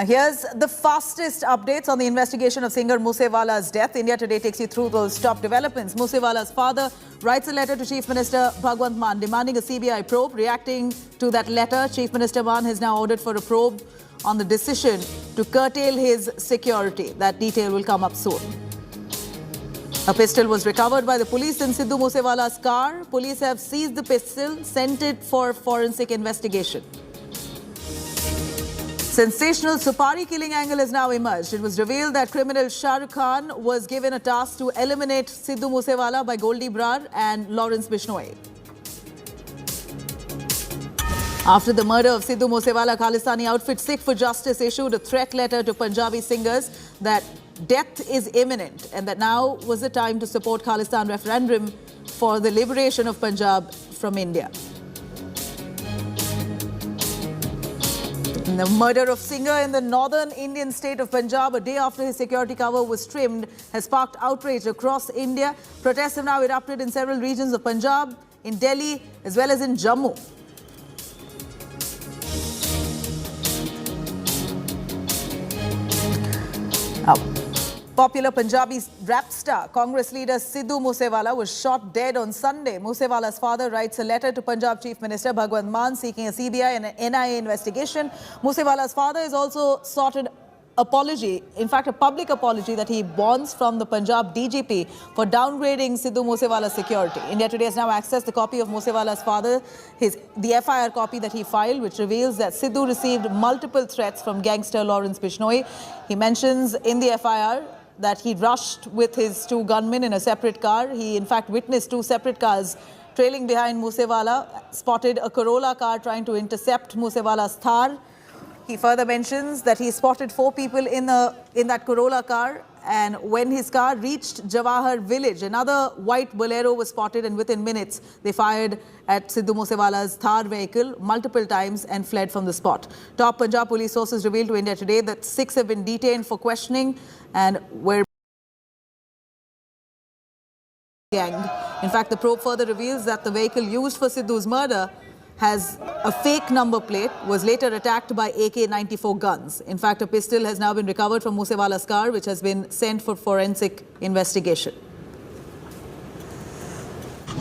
Here's the fastest updates on the investigation of singer Moose Wala's death. India Today takes you through those top developments. Moose Wala's father writes a letter to Chief Minister Bhagwant Mann demanding a CBI probe. Reacting to that letter, Chief Minister Mann has now ordered for a probe on the decision to curtail his security. That detail will come up soon. A pistol was recovered by the police in Sidhu Moose Wala's car. Police have seized the pistol, sent it for forensic investigation. Sensational Supari killing angle has now emerged. It was revealed that criminal Shah Rukh Khan was given a task to eliminate Sidhu Moose Wala by Goldie Brar and Lawrence Bishnoi. After the murder of Sidhu Moose Wala, Khalistani outfit Sikh for Justice issued a threat letter to Punjabi singers that death is imminent and that now was the time to support Khalistan referendum for the liberation of Punjab from India. The murder of singer in the northern Indian state of Punjab a day after his security cover was trimmed has sparked outrage across India. Protests have now erupted in several regions of Punjab, in Delhi as well as in Jammu. Popular Punjabi rap star, Congress leader Sidhu Moose Wala was shot dead on Sunday. Moose Wala's father writes a letter to Punjab Chief Minister Bhagwant Mann seeking a CBI and an NIA investigation. Moose Wala's father has also sought an apology, in fact a public apology that he wants from the Punjab DGP for downgrading Sidhu Moose Wala's security. India Today has now accessed the copy of Moose Wala's father, the FIR copy that he filed, which reveals that Sidhu received multiple threats from gangster Lawrence Bishnoi. He mentions in the FIR that he rushed with his two gunmen in a separate car. He in fact witnessed two separate cars trailing behind Moose Wala, spotted a Corolla car trying to intercept Moose Wala's Thar. He further mentions that he spotted four people in that Corolla car, and when his car reached Jawaharke village, another white Bolero was spotted, and within minutes they fired at Sidhu Moose Wala's Thar vehicle multiple times and fled from the spot. Top Punjab police sources revealed to India Today that 6 have been detained for questioning and were ganged. In fact, the probe further reveals that the vehicle used for Sidhu's murder has a fake number plate, was later attacked by AK-94 guns. In fact, a pistol has now been recovered from Moose Wala's car, which has been sent for forensic investigation.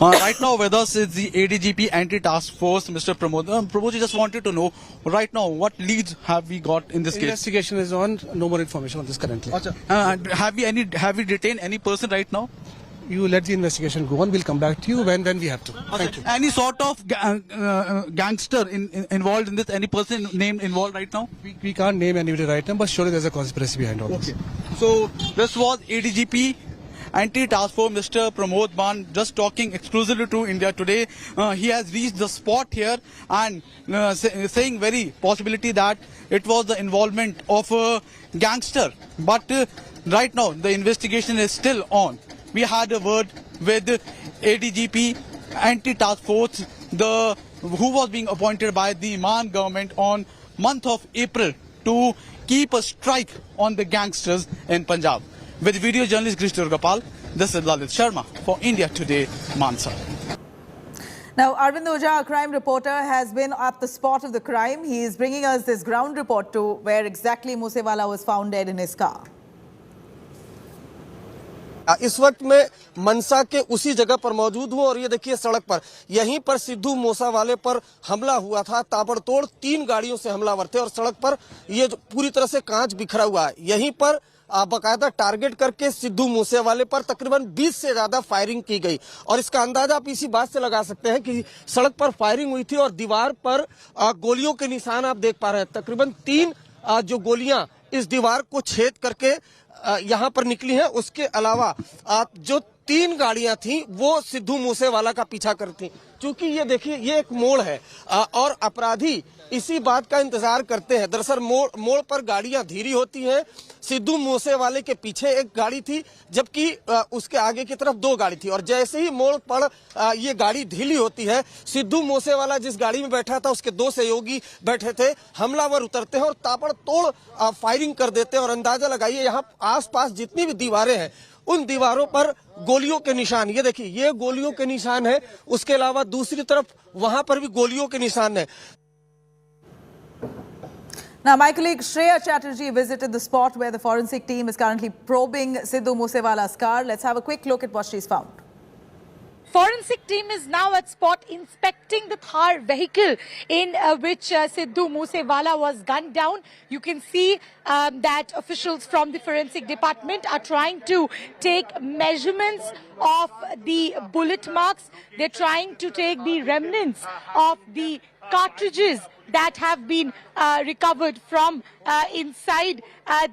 Right now with us is the ADGP Anti-Task Force, Mr. Pramod. Pramod, just wanted to know, right now, what leads have we got in this case? Investigation is on. No more information on this currently. Have we detained any person right now? You let the investigation go on. We'll come back to you when we have to. Thank you. Any sort of gangster involved in this? Any person named involved right now? We can't name anybody right now, but surely there's a conspiracy behind all this. So this was ADGP Anti-Task Force Mr. Pramod Mann just talking exclusively to India Today. He has reached the spot here and saying very possibility that it was the involvement of a gangster. But right now the investigation is still on. We had a word with ADGP Anti-Task Force, who was being appointed by the Mann government on month of April to keep a strike on the gangsters in Punjab. With video journalist Grishtur Gopal, this is Lalit Sharma for India Today, Mansa. Now, Arvind Ojha, a crime reporter, has been at the spot of the crime. He is bringing us this ground report to where exactly Moose Wala was found dead in his car. इस वक्त मैं मनसा के उसी जगह पर मौजूद हूं और ये देखिए सड़क पर यहीं पर सिद्धू मूसा वाले पर हमला हुआ था। ताबड़तोड़ 3 गाड़ियों से हमलावर थे और सड़क पर ये पूरी तरह से कांच बिखरा हुआ है। यहीं पर बाकायदा टारगेट करके सिद्धू मूसे वाले पर तकरीबन 20 से ज्यादा फायरिंग की गई और इसका अंदाजा आप इसी बात से लगा सकते हैं कि सड़क पर फायरिंग हुई थी और दीवार पर गोलियों के निशान आप देख पा रहे हैं। तकरीबन 3 जो गोलियां इस दीवार को छेद करके यहाँ पर निकली हैं। उसके अलावा जो 3 गाड़ियां थी वो सिद्धू मूसे वाला का पीछा करती। चूंकि ये देखिए ये एक मोड़ है और अपराधी इसी बात का इंतजार करते हैं। दरअसल मोड़ पर गाड़ियां धीरी होती हैं। सिद्धू मूसे वाले के पीछे एक गाड़ी थी जबकि उसके आगे की तरफ 2 गाड़ी थी और जैसे ही मोड़ पर ये गाड़ी ढीली होती है, सिद्धू मूसे वाला जिस गाड़ी में बैठा था उसके 2 सहयोगी बैठे थे, हमलावर उतरते हैं और ताबड़तोड़ फायरिंग कर देते हैं और अंदाजा लगाइए यहाँ आसपास जितनी भी दीवारें हैं उन दीवारों पर गोलियों के निशान। ये देखिए ये गोलियों के निशान है, उसके अलावा दूसरी तरफ वहां पर भी गोलियों के निशान है। Now, my colleague Shreya Chatterjee visited the spot where the forensic team is currently probing Sidhu Moose Wala's car. Let's have a quick look at what she's found. Forensic team is now at spot inspecting the Thar vehicle in which Sidhu Moose Wala was gunned down. You can see that officials from the forensic department are trying to take measurements of the bullet marks. They're trying to take the remnants of the cartridges that have been recovered from inside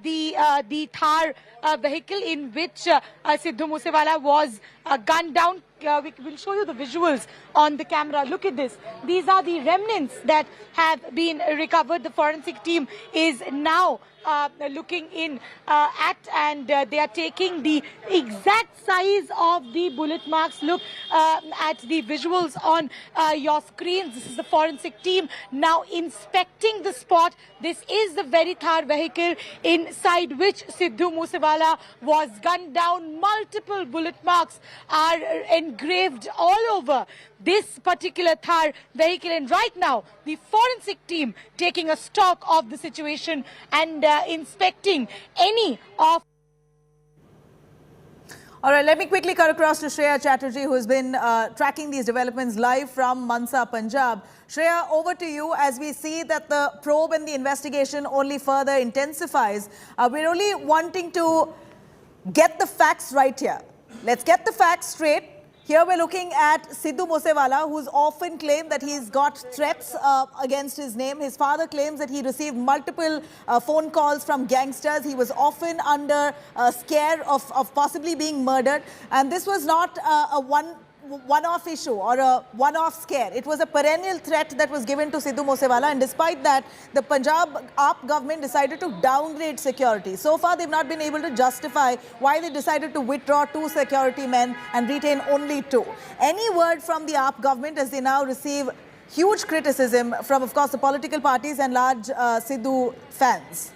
the Thar vehicle in which Sidhu Moose Wala was gunned down. We will show you the visuals on the camera. Look at this. These are the remnants that have been recovered. The forensic team is now looking in at, and they are taking the exact size of the bullet marks. Look at the visuals on your screens. This is the forensic team now inspecting the spot. This is the very Thar vehicle inside which Sidhu Moose Wala was gunned down. Multiple bullet marks are engraved all over this particular Thar vehicle, and right now the forensic team taking a stock of the situation and inspecting any of. All right, let me quickly cut across to Shreya Chatterjee, who has been tracking these developments live from Mansa, Punjab. Shreya, over to you as we see that the probe and the investigation only further intensifies. We're only wanting to get the facts right here. Let's get the facts straight. Here we're looking at Sidhu Moose Wala, who's often claimed that he's got threats against his name. His father claims that he received multiple phone calls from gangsters. He was often under scare of possibly being murdered. And this was not a one-off issue or a one-off scare. It was a perennial threat that was given to Sidhu Moose Wala, and despite that, the Punjab AAP government decided to downgrade security. So far, they've not been able to justify why they decided to withdraw 2 security men and retain only 2. Any word from the AAP government as they now receive huge criticism from, of course, the political parties and large Sidhu fans?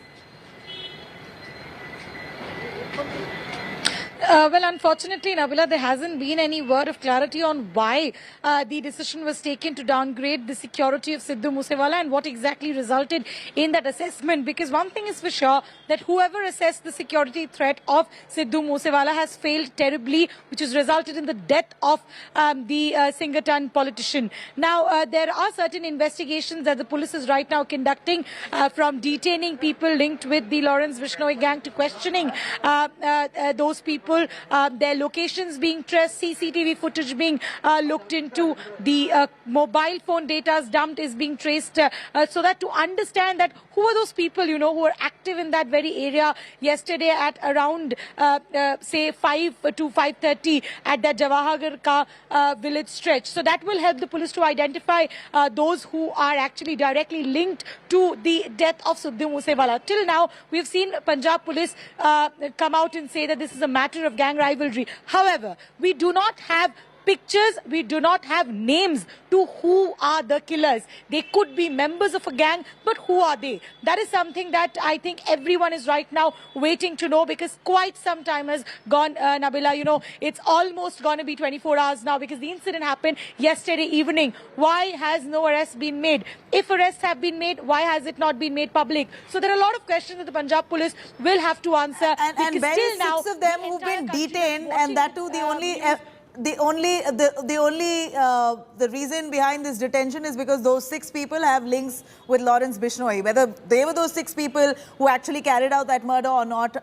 Well, unfortunately, Nabila, there hasn't been any word of clarity on why the decision was taken to downgrade the security of Sidhu Moose Wala and what exactly resulted in that assessment. Because one thing is for sure, that whoever assessed the security threat of Sidhu Moose Wala has failed terribly, which has resulted in the death of the Singaton politician. Now, there are certain investigations that the police is right now conducting, from detaining people linked with the Lawrence Vishnoi gang to questioning those people. Their locations being traced, CCTV footage being looked into, the mobile phone data dumped is being traced, so that to understand that who are those people, you know, who are active in that very area yesterday at around, say, 5 to 5:30 at that Jawaharke village stretch. So that will help the police to identify those who are actually directly linked to the death of Sidhu Moose Wala. Till now, we've seen Punjab police come out and say that this is a matter of gang rivalry. However, we do not have pictures, we do not have names to who are the killers. They could be members of a gang, but who are they? That is something that I think everyone is right now waiting to know, because quite some time has gone, Nabila. You know, it's almost going to be 24 hours now, because the incident happened yesterday evening. Why has no arrest been made? If arrests have been made, why has it not been made public? So there are a lot of questions that the Punjab police will have to answer. And there still is 6 now, of them who've been detained, and that too the reason behind this detention is because those 6 people have links with Lawrence Vishnoi. Whether they were those 6 people who actually carried out that murder or not,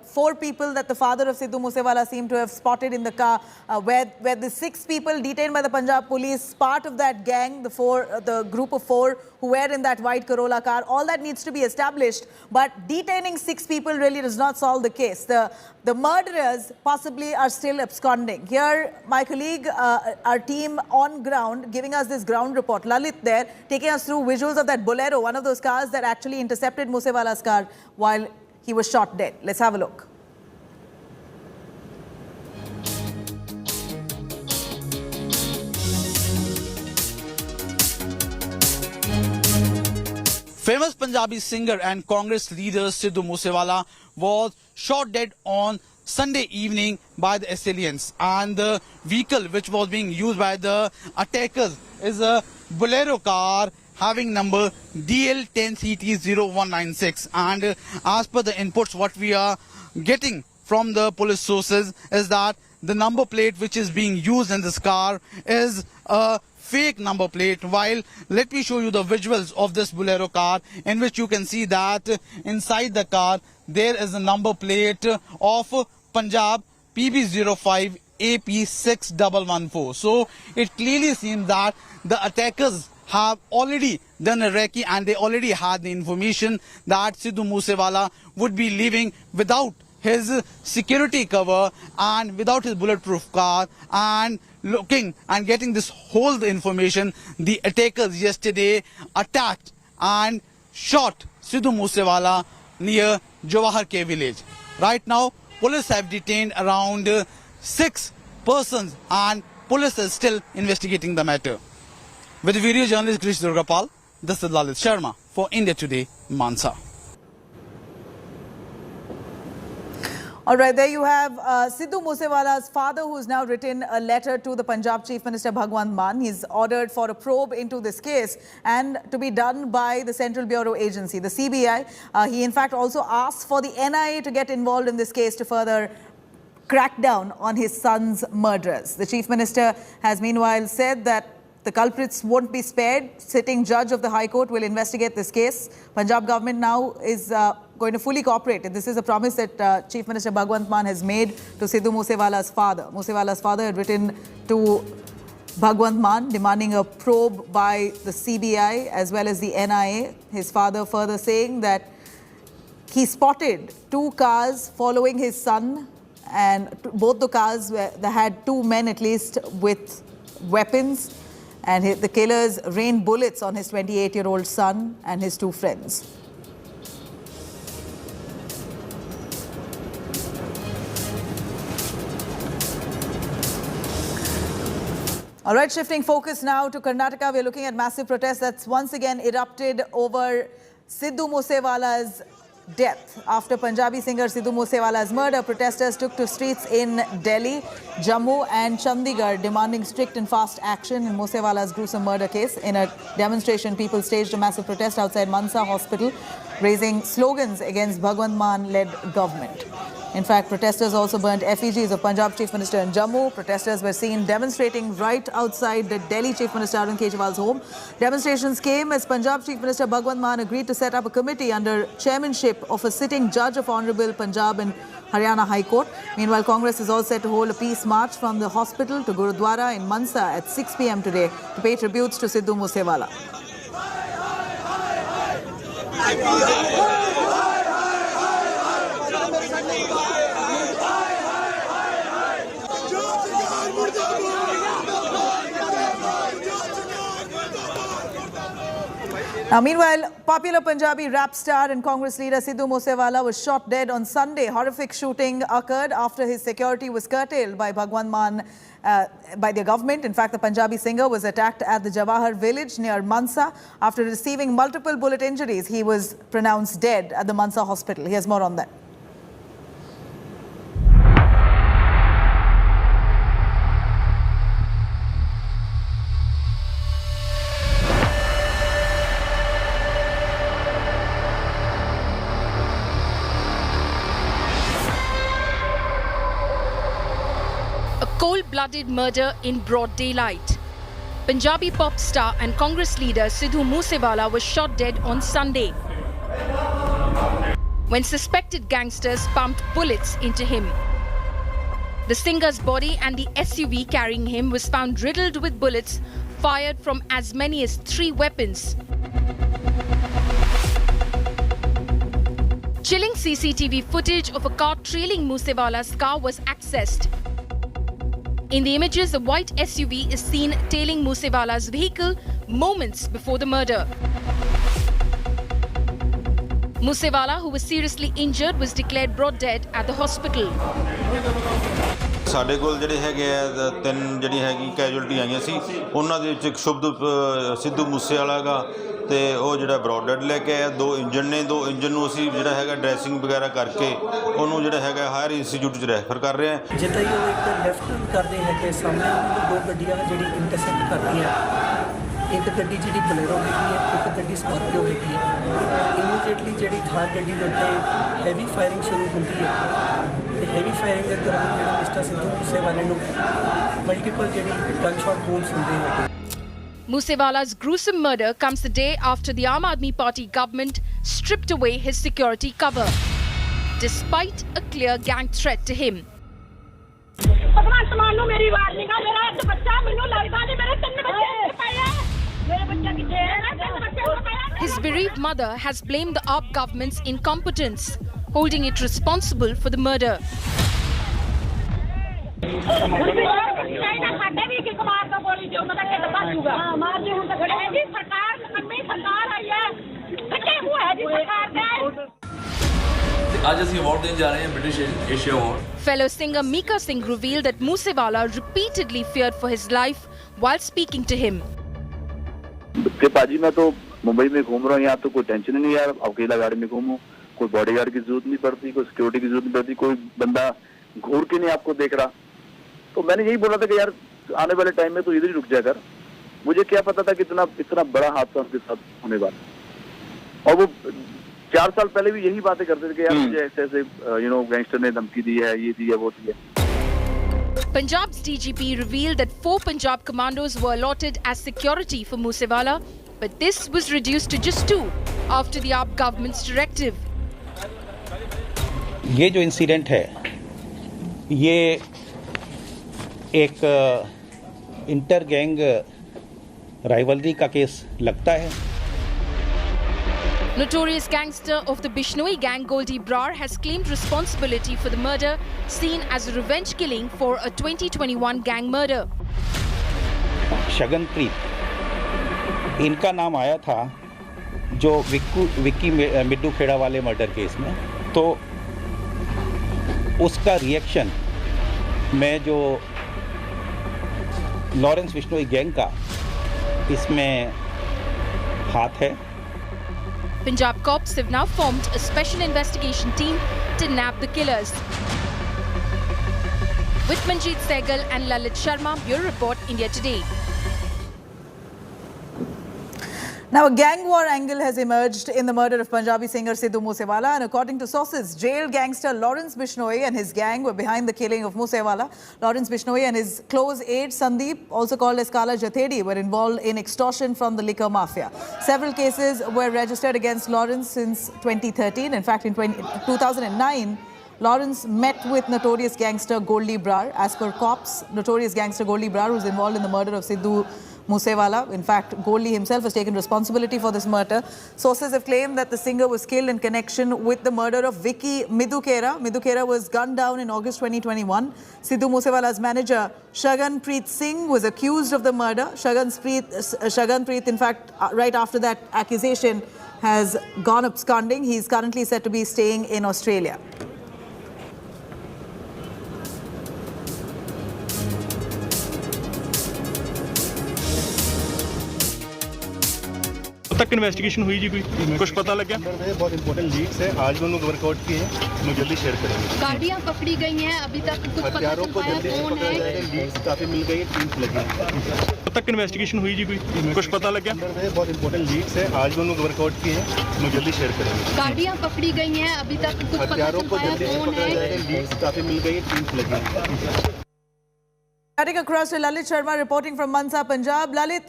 4 people that the father of Sidhu Moose Wala seemed to have spotted in the car, where the 6 people detained by the Punjab police, part of that gang, the group of 4 who were in that white Corolla car, all that needs to be established. But detaining 6 people really does not solve the case. The murderers possibly are still absconding. Here, my colleague, our team on ground, giving us this ground report. Lalit there, taking us through visuals of that Bolero, one of those cars that actually intercepted Moose Wala's car while he was shot dead. Let's have a look. Famous Punjabi singer and Congress leader Sidhu Moose Wala was shot dead on Sunday evening by the assailants, and the vehicle which was being used by the attackers is a Bolero car having number DL10CT0196, and as per the inputs what we are getting from the police sources is that the number plate which is being used in this car is a fake number plate. While let me show you the visuals of this Bolero car, in which you can see that inside the car there is a number plate of Punjab PB05 AP6114. So it clearly seems that the attackers have already done a recce and they already had the information that Sidhu Moose Wala would be leaving without his security cover and without his bulletproof car, and looking and getting this whole information, the attackers yesterday attacked and shot Sidhu Moose Wala near Jawaharke village. Right now, police have detained around 6 persons and police is still investigating the matter. With the video journalist Krish Durgapal, this is Lalit Sharma for India Today, Mansa. All right, there you have Sidhu Moose Wala's father, who has now written a letter to the Punjab Chief Minister Bhagwant Mann. He's ordered for a probe into this case and to be done by the Central Bureau Agency, the CBI. He in fact also asked for the NIA to get involved in this case to further crack down on his son's murderers. The Chief Minister has meanwhile said that the culprits won't be spared. Sitting judge of the High Court will investigate this case. Punjab government now is going to fully cooperate. This is a promise that Chief Minister Bhagwant Mann has made to Sidhu Moose Wala's father. Moose Wala's father had written to Bhagwant Mann demanding a probe by the CBI as well as the NIA. His father further saying that he spotted 2 cars following his son, and both the cars they had 2 men at least with weapons, and the killers rained bullets on his 28-year-old son and his 2 friends. All right, shifting focus now to Karnataka. We're looking at massive protests that's once again erupted over Sidhu Moose Wala's death. After Punjabi singer Sidhu Moose Wala's murder, protesters took to streets in Delhi, Jammu and Chandigarh demanding strict and fast action in Moose Wala's gruesome murder case. In a demonstration, people staged a massive protest outside Mansa hospital, raising slogans against Bhagwant Mann-led government. In fact, protesters also burnt effigies of Punjab Chief Minister in Jammu. Protesters were seen demonstrating right outside the Delhi Chief Minister Arvind Kejriwal's home. Demonstrations came as Punjab Chief Minister Bhagwant Mann agreed to set up a committee under chairmanship of a sitting judge of Hon'ble Punjab and Haryana High Court. Meanwhile, Congress is all set to hold a peace march from the hospital to Gurudwara in Mansa at 6 p.m. today to pay tributes to Sidhu Moose Wala. Now, meanwhile, popular Punjabi rap star and Congress leader Sidhu Moose Wala was shot dead on Sunday. Horrific shooting occurred after his security was curtailed by Bhagwant Mann, by the government. In fact, the Punjabi singer was attacked at the Jawaharke village near Mansa. After receiving multiple bullet injuries, he was pronounced dead at the Mansa hospital. Here's more on that. Cold-blooded murder in broad daylight. Punjabi pop star and Congress leader Sidhu Moose Wala was shot dead on Sunday when suspected gangsters pumped bullets into him. The singer's body and the SUV carrying him was found riddled with bullets fired from as many as 3 weapons. Chilling CCTV footage of a car trailing Moose Wala's car was accessed. In the images, a white SUV is seen tailing Moose Wala's vehicle moments before the murder. Moose Wala, who was seriously injured, was declared brought dead at the hospital. ਸਾਡੇ ਕੋਲ ਜਿਹੜੇ ਹੈਗੇ ਆ 3 ਜਿਹੜੀ ਹੈਗੀ casualty ਆਈਆਂ ਸੀ, ਉਹਨਾਂ ਦੇ ਵਿੱਚ ਇੱਕ ਸ਼ੁਭਦੀਪ ਸਿੱਧੂ ਮੂਸੇ ਵਾਲਾ ਗਾ ਤੇ ਉਹ ਜਿਹੜਾ ਬਰੋਡਡ ਲੈ ਕੇ ਆਇਆ। 2 ਇੰਜਨ ਨੇ, 2 ਇੰਜਨ ਨੂੰ ਅਸੀਂ ਜਿਹੜਾ ਹੈਗਾ ਡਰੈਸਿੰਗ ਵਗੈਰਾ ਕਰਕੇ ਉਹਨੂੰ ਜਿਹੜਾ ਹੈਗਾ ਹਾਇਰ ਇੰਸਟੀਚਿਊਟ 'ਚ ਰੈਫਰ ਕਰ ਰਹੇ ਹਾਂ। ਜਿੱਦਾਂ ਹੀ ਉਹ ਇੱਕ ਲੈਫਟ ਟਰਨ ਕਰਦੇ ਹੈਗੇ ਸਾਹਮਣੇ ਉਹਨਾਂ ਨੂੰ 2 ਗੱਡੀਆਂ ਜਿਹੜੀ ਇੰਟਰਸੈਕਟ ਕਰਦੀਆਂ एक गड्डी जी बलेरो हैगी है, एक गड्डी स्कॉर्पियो हैगी है। इमीडिएटली जी थार गड्डी के उत्ते हैवी फायरिंग शुरू होती है। हैवी फायरिंग के दौरान जी मिस्टर सिद्धू मूसेवाले को मल्टीपल जी गन शॉट वुंड्स मिलते हैं। Moosewala's gruesome murder comes the day after the Aam Aadmi Party government stripped away his security cover, despite a clear gang threat to him. His bereaved mother has blamed the AAP government's incompetence, holding it responsible for the murder. Fellow singer Mika Singh revealed that Moosewala repeatedly feared for his life while speaking to him. कि पाजी मैं तो मुंबई में घूम रहा हूँ, यहाँ तो कोई टेंशन नहीं यार, अकेला गाड़ी में घूमूं, कोई बॉडीगार्ड की जरूरत नहीं पड़ती, कोई सिक्योरिटी की जरूरत नहीं पड़ती, कोई बंदा घूर के नहीं आपको देख रहा। तो मैंने यही बोला था कि यार आने वाले टाइम में तो इधर ही रुक जाकर। मुझे क्या पता था कि इतना बड़ा हादसा उसके साथ होने वाला। और वो 4 साल पहले भी यही बातें करते थे कि यार मुझे ऐसे गैंगस्टर ने धमकी दी है, ये दी है, वो दी है। Punjab's DGP revealed that 4 Punjab commandos were allotted as security for Moosewala, but this was reduced to just 2 after the AAP government's directive. ये जो इंसिडेंट है ये एक इंटर गैंग राइवलरी का केस लगता है। Notorious gangster of the Bishnoi gang Goldie Brar has claimed responsibility for the murder, seen as a revenge killing for a 2021 gang murder. Shaganpreet इनका नाम आया था जो विक्की मिड्डू खेड़ा वाले मर्डर केस में, तो उसका रिएक्शन में जो लॉरेंस बिश्नोई गैंग का इसमें हाथ है। Punjab cops have now formed a special investigation team to nab the killers. With Manjeet Sehgal and Lalit Sharma, Bureau Report, India Today. Now, a gang war angle has emerged in the murder of Punjabi singer Sidhu Moose Wala, and according to sources, jailed gangster Lawrence Bishnoi and his gang were behind the killing of Moose Wala. Lawrence Bishnoi and his close aide Sandeep, also called as Kala Jathedi, were involved in extortion from the liquor mafia. Several cases were registered against Lawrence since 2013. In fact, in 2009, Lawrence met with notorious gangster Goldie Brar. As per cops, notorious gangster Goldie Brar was involved in the murder of Sidhu Moose Wala. In fact, Goldie himself has taken responsibility for this murder. Sources have claimed that the singer was killed in connection with the murder of Vicky Midukera. Midukera was gunned down in August 2021. Sidhu Moose Wala's manager, Shubhdeep Singh, was accused of the murder. Shubhdeep, in fact, right after that accusation, has gone absconding. He is currently said to be staying in Australia. तक investigation हुई जी, कोई कुछ पता लग गया? बहुत important Leeds है, आज भी उन्होंने वर्कआउट किए हैं, हम जल्दी शेयर करेंगे। गाड़ियां पकड़ी गई हैं, अभी तक कुछ पता चल पाया कौन है? लीड्स काफी मिल गई, टीम्स लगी। तक इन्वेस्टिगेशन हुई जी, कोई कुछ पता लग गया? बहुत इंपॉर्टेंट लीड्स है, आज भी उन्होंने वर्कआउट किए हैं, हम जल्दी शेयर करेंगे। गाड़ियां पकड़ी गई हैं, अभी तक कुछ पता चल पाया कौन है? लीड्स काफी मिल गई, टीम्स लगी। Cutting across to Lalit Sharma reporting from Mansa, Punjab. Lalit,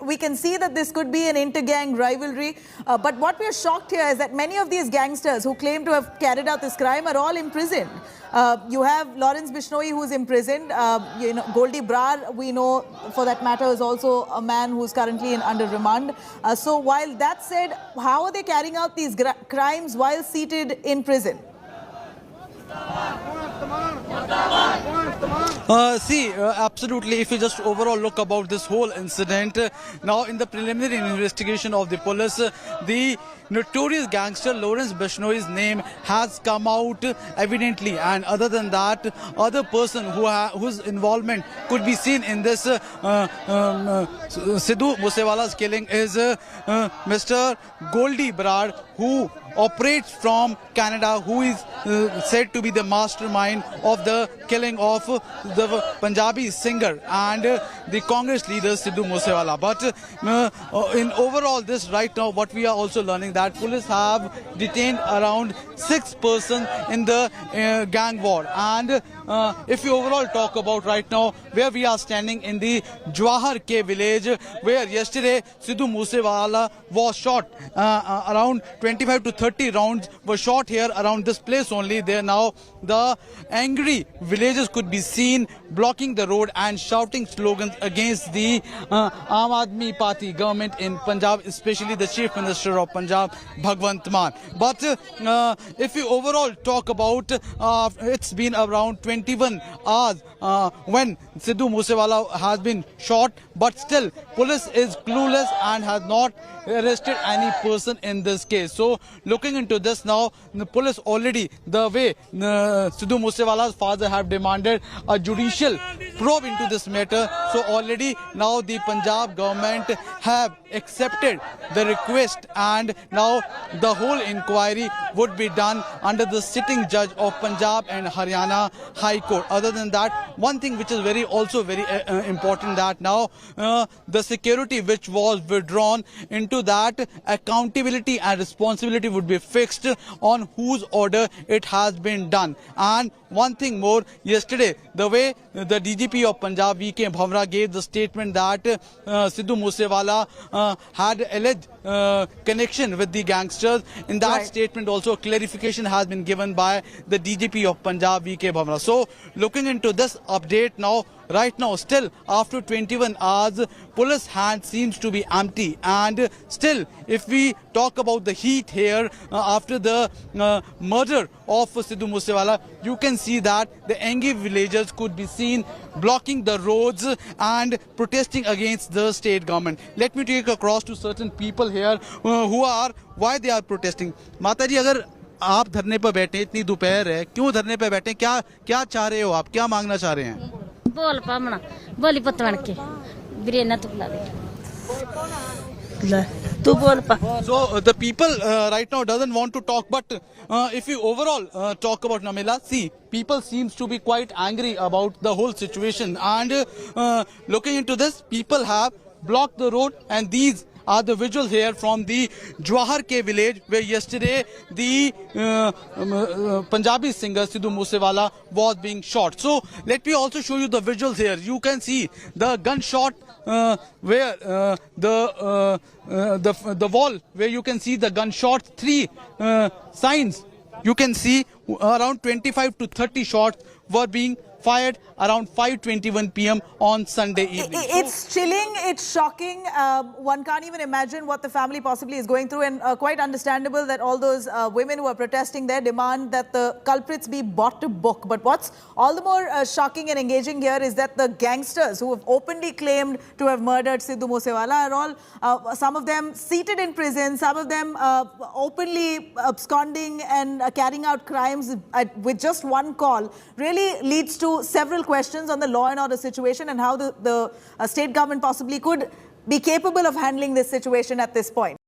we can see that this could be an inter-gang rivalry, but what we are shocked here is that many of these gangsters who claim to have carried out this crime are all imprisoned. You have Lawrence Bishnoi, who is imprisoned. Goldie Brar, we know for that matter, is also a man who is currently under remand. So while that said, how are they carrying out these crimes while seated in prison? Absolutely. If you just overall look about this whole incident, now in the preliminary investigation of the police, the notorious gangster Lawrence Bishnoi's name has come out evidently, and other than that, other person whose involvement could be seen in this Sidhu Moose Wala's killing is Mr. Goldie Brar, who operates from Canada, who is said to be the mastermind of the killing of the Punjabi singer and the Congress leader Sidhu Moose Wala. But in overall this right now, what we are also learning that police have detained around 6 persons in the gang war. And if we overall talk about right now where we are standing in the Jawaharke village, where yesterday Sidhu Moose Wala was shot, around 25 to 30 rounds were shot here around this place only. There now the angry villagers could be seen blocking the road and shouting slogans against the Aam Aadmi Party government in Punjab, especially the Chief Minister of Punjab, Bhagwant Mann. But if we overall talk about, it's been around 21 hours when Sidhu Moose Wala has been shot, but still police is clueless and has not arrested any person in this case. So looking into this now, the police already, the way Sidhu Moose Wala's father have demanded a judicial probe into this matter. So already now the Punjab government have accepted the request, and now the whole inquiry would be done under the sitting judge of Punjab and Haryana High Court. Other than that, one thing which is very important, that now the security which was withdrawn, into that accountability and responsibility would be fixed on whose order it has been done. And one thing more, yesterday the way the DGP of Punjab V.K. Bhamra gave the statement that Sidhu Moose Wala had alleged connection with the gangsters, in that statement also clarification has been given by the DGP of Punjab V.K. Bhamra. So looking into this update now, right now still after 21 hours, police hand seems to be empty. And still if we talk about the heat here after the murder of Sidhu Moose Wala, you can see that the angry villagers could be seen blocking the roads and protesting against the state government. Let me take across to certain people here who are, why they are protesting. Mata ji, agar आप धरने पर बैठे, इतनी दोपहर है, क्यों धरने पर बैठे, क्या क्या चाह रहे हो आप, क्या मांगना चाह रहे हैं? बोल पामना बोली पतवन के बिरेना तो बुला दे तू बोल पा. So the people right now doesn't want to talk, but if you overall talk about Namila, see, people seems to be quite angry about the whole situation, and looking into this, people have blocked the road, and these are the visuals here from the Jawaharke village, where yesterday the Punjabi singer Sidhu Moose Wala was being shot. So let me also show you the visuals here. You can see the gunshot where the wall where you can see the gunshot, 3 signs. You can see around 25 to 30 shots were being fired around 5:21 p.m. on Sunday evening. It's chilling, it's shocking. One can't even imagine what the family possibly is going through, and quite understandable that all those women who are protesting there demand that the culprits be brought to book. But what's all the more shocking and engaging here is that the gangsters who have openly claimed to have murdered Sidhu Moose Wala are all, some of them seated in prison, some of them openly absconding and carrying out crimes with just one call. Really leads to several questions on the law and order situation and how the state government possibly could be capable of handling this situation at this point.